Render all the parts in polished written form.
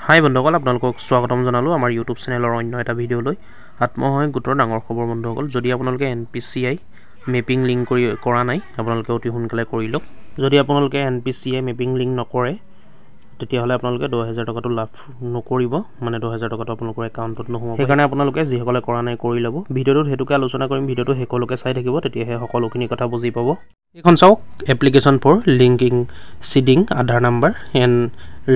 হাই বন্ধুসকল, আপোনালোকক স্বাগতম জনালোঁ আমাৰ ইউটিউব চেনেলৰ অন্য এটা ভিডিঅ'লৈ। আত্মসহায়ক গোটৰ ডাঙৰ খবৰ বন্ধুসকল, যদি আপোনালোকে NPCI মেপিং লিংক কৰা নাই, আপোনালোকে অতি সোনকালে কৰি লওক। যদি আপোনালোকে NPCI মেপিং লিংক নকৰে, তেতিয়াহ'লে আপোনালোকে 10,000 টকাটো লাভ নকৰিব, মানে 10,000 টকাটো আপোনালোকৰ একাউণ্টত নোসোমাব। সেইকাৰণে আপোনালোকে যিসকলে কৰা নাই কৰি ল'ব। ভিডিঅ'টোত সেইটোকে আলোচনা কৰিম, ভিডিঅ'টো শেষলৈকে চাই থাকিব, তেতিয়াহে সকলোখিনি কথা বুজি পাব। এইখন চাওক, application for linking seeding Aadhaar number and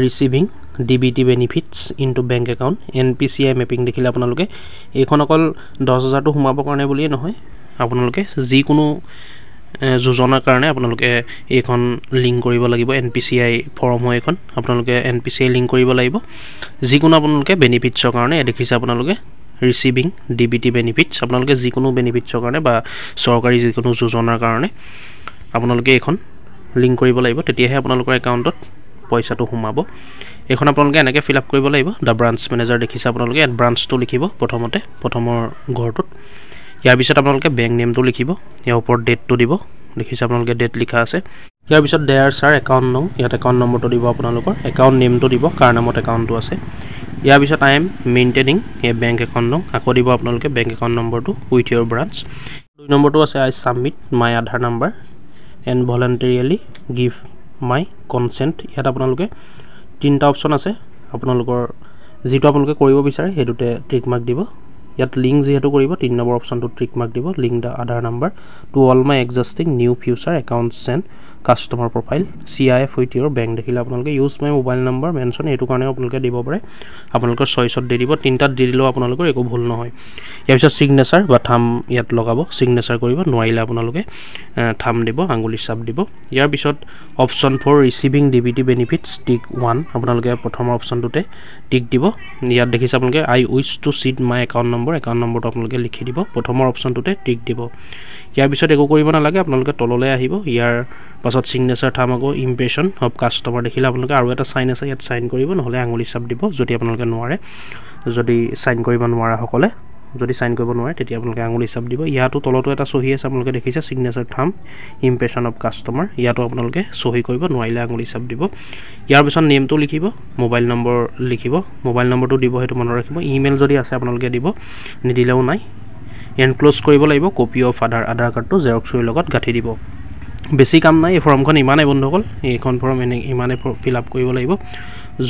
receiving DBT benefits into bank account NPCI mapping দেখিলে আপোনালোকে এইখন অকল 10,000টো সোমাবৰ কাৰণে বুলিয়ে নহয়, আপোনালোকে যিকোনো যোজনাৰ কাৰণে আপোনালোকে এইখন লিংক কৰিব লাগিব। NPCI ফৰ্ম হয় এইখন, আপোনালোকে NPCI লিংক কৰিব লাগিব যিকোনো আপোনালোকে বেনিফিটছৰ কাৰণে। দেখিছে আপোনালোকে ৰিচিভিং DBT বেনিফিটছ, আপোনালোকে যিকোনো বেনিফিটছৰ কাৰণে বা চৰকাৰী যিকোনো যোজনাৰ কাৰণে আপোনালোকে এইখন লিংক কৰিব লাগিব, তেতিয়াহে আপোনালোকৰ একাউণ্টত পইচাটো সোমাব। এইখন আপোনালোকে এনেকৈ ফিল আপ কৰিব লাগিব। দ্য ব্ৰাঞ্চ মেনেজাৰ দেখিছে আপোনালোকে, ইয়াত ব্ৰাঞ্চটো লিখিব প্ৰথমৰ ঘৰটোত। ইয়াৰ পিছত আপোনালোকে বেংক নেমটো লিখিব, ইয়াৰ ওপৰত ডেটটো দিব, দেখিছে আপোনালোকে ডেট লিখা আছে। ইয়াৰ পিছত দেয়াৰ ছাৰ একাউণ্ট নং, ইয়াত একাউণ্ট নম্বৰটো দিব, আপোনালোকৰ একাউণ্ট নেমটো দিব, কাৰ নামত একাউণ্টটো আছে। ইয়াৰ পিছত আই এম মেইনটেইনিং এই বেংক একাউণ্ট নং, আকৌ দিব আপোনালোকে বেংক একাউণ্ট নম্বৰটো উইথ ইয়ৰ ব্ৰাঞ্চ। 2 নম্বৰটো আছে I submit my Aadhaar number and voluntarily give my consent. ইয়াত আপোনালোকে 3টা অপশ্যন আছে, আপোনালোকৰ যিটো আপোনালোকে কৰিব বিচাৰে সেইটোতে টিক মাৰ্ক দিব। ইয়াত লিংক যিহেতু কৰিব, 3 নম্বৰ অপশ্যনটোত টিক মাৰ্ক দিব, link the Aadhaar number to all my existing new future accounts and customer profile CIF with your bank দেখিলে আপোনালোকে use my mobile number mention, এইটো কাৰণে আপোনালোকে দিব পাৰে, আপোনালোকৰ চইচত দি দিব। 3টাত দি দিলেও আপোনালোকৰ একো ভুল নহয়। ইয়াৰ পিছত ছিগনেচাৰ বা থাম ইয়াত লগাব, ছিগনেচাৰ কৰিব, নোৱাৰিলে আপোনালোকে থাম দিব, আঙুলিৰ ছাপ দিব। ইয়াৰ পিছত option for receiving DBT benefits tick 1, আপোনালোকে প্ৰথমৰ অপশ্যনটোতে টিক দিব। ইয়াত দেখিছে আপোনালোকে I wish to seed my account নম্বৰটো আপোনালোকে লিখি দিব, প্ৰথমৰ অপশ্যনটোতে টিক দিব। ইয়াৰ পিছত একো কৰিব নালাগে, আপোনালোকে তললৈ আহিব। ইয়াৰ পাছত ছিগনেচাৰ থাম, আকৌ ইমপ্ৰেশ্যন অফ কাষ্টমাৰ দেখিলে আপোনালোকে আৰু এটা চাইন আছে, ইয়াত চাইন কৰিব, নহ'লে আঙুলি চাপ দিব যদি আপোনালোকে নোৱাৰে। যদি চাইন কৰিব নোৱাৰাসকলে, যদি চাইন কৰিব নোৱাৰে তেতিয়া আপোনালোকে আঙুলি চাপ দিব। ইয়াতো তলতো এটা চহী আছে, আপোনালোকে দেখিছে ছিগনেচাৰ থাম ইমপ্ৰেশ্যন অফ কাষ্টমাৰ, ইয়াতো আপোনালোকে চহী কৰিব, নোৱাৰিলে আঙুলি চাপ দিব। ইয়াৰ পিছত নেমটো লিখিব, মোবাইল নম্বৰ লিখিব, মোবাইল নম্বৰটো দিব, সেইটো মনত ৰাখিব। ইমেইল যদি আছে আপোনালোকে দিব, নিদিলেও নাই। এনক্ল'জ কৰিব লাগিব, কপি অফ আধাৰ কাৰ্ডটো জেৰক্সৰ লগত গাঁঠি দিব। বেছি কাম নাই, এই ফৰ্মখন ইমানেই বন্ধুসকল, এইখন ফৰ্ম ইমানেই ফিল আপ কৰিব লাগিব।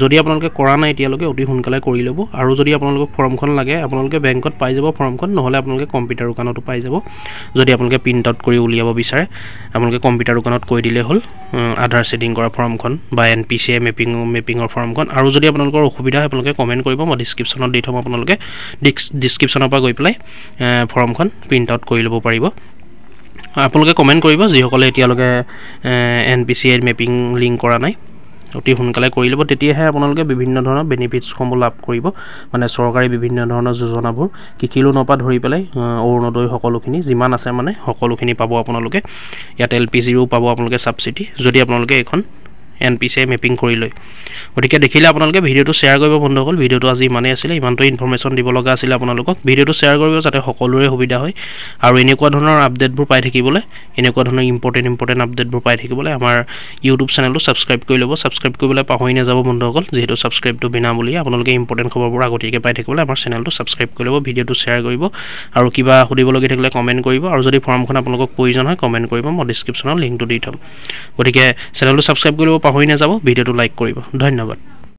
যদি আপোনালোকে কৰা নাই এতিয়ালৈকে অতি সোনকালে কৰি ল'ব। আৰু যদি আপোনালোকক ফৰ্মখন লাগে, আপোনালোকে বেংকত পাই যাব ফৰ্মখন, নহ'লে আপোনালোকে কম্পিউটাৰ দোকানতো পাই যাব। যদি আপোনালোকে প্ৰিণ্ট আউট কৰি উলিয়াব বিচাৰে, আপোনালোকে কম্পিউটাৰ দোকানত কৈ দিলে হ'ল আধাৰ ছেটিং কৰা ফৰ্মখন বা NPCI মেপিঙৰ ফৰ্মখন। আৰু যদি আপোনালোকৰ অসুবিধা হয় আপোনালোকে কমেণ্ট কৰিব, মই ডিছক্ৰিপশ্যনত দি থ'ম, আপোনালোকে ডিছক্ৰিপশ্যনৰ পৰা গৈ পেলাই ফৰ্মখন প্ৰিণ্ট আউট কৰি ল'ব পাৰিব। আপোনালোকে কমেণ্ট কৰিব যিসকলে এতিয়ালৈকে NPCI মেপিং লিংক কৰা নাই, অতি সোনকালে কৰি ল'ব, তেতিয়াহে আপোনালোকে বিভিন্ন ধৰণৰ বেনিফিটছসমূহ লাভ কৰিব, মানে চৰকাৰী বিভিন্ন ধৰণৰ যোজনাবোৰ, কৃষি লোনৰ পৰা ধৰি পেলাই অৰুণোদয় সকলোখিনি যিমান আছে মানে সকলোখিনি পাব আপোনালোকে। ইয়াত LPGৰো পাব আপোনালোকে ছাবচিডি, যদি আপোনালোকে এইখন NPCI মেপিং কৰি লয়। গতিকে দেখিলে আপোনালোকে ভিডিঅ'টো শ্বেয়াৰ কৰিব বন্ধুসকল। ভিডিঅ'টো আজি ইমানেই আছিলে, ইমানটো ইনফৰমেশ্যন দিব লগা আছিলে আপোনালোকক। ভিডিঅ'টো শ্বেয়াৰ কৰিব যাতে সকলোৰে সুবিধা হয়, আৰু এনেকুৱা ধৰণৰ আপডেটবোৰ পাই থাকিবলৈ, এনেকুৱা ধৰণৰ ইম্পৰ্টেণ্ট আপডেটবোৰ পাই থাকিবলৈ আমাৰ ইউটিউব চেনেলটো ছাবস্ক্ৰাইব কৰি ল'ব। ছাবস্ক্ৰাইব কৰিবলৈ পাহৰি নাযাব বন্ধুসকল, যিহেতু ছাবস্ক্ৰাইবটো বিনামূলীয়া। আপোনালোকে ইম্পৰ্টেণ্ট খবৰবোৰ আগতীয়াকৈ পাই থাকিবলৈ আমাৰ চেনেলটো ছাবস্ক্ৰাইব কৰি ল'ব, ভিডিঅ'টো শ্বেয়াৰ কৰিব, আৰু কিবা সুধিবলগীয়া থাকিলে কমেণ্ট কৰিব। আৰু যদি ফৰ্মখন আপোনালোকক প্ৰয়োজন হয় কমেণ্ট কৰিব, মই ডিছক্ৰিপশ্যনত লিংকটো দি থ'ম। গতিকে চেনেলটো ছাবস্ক্ৰাইব কৰি ল'ব, পাহৰি নাযাব, ভিডিঅ'টো লাইক কৰিব। ধন্যবাদ।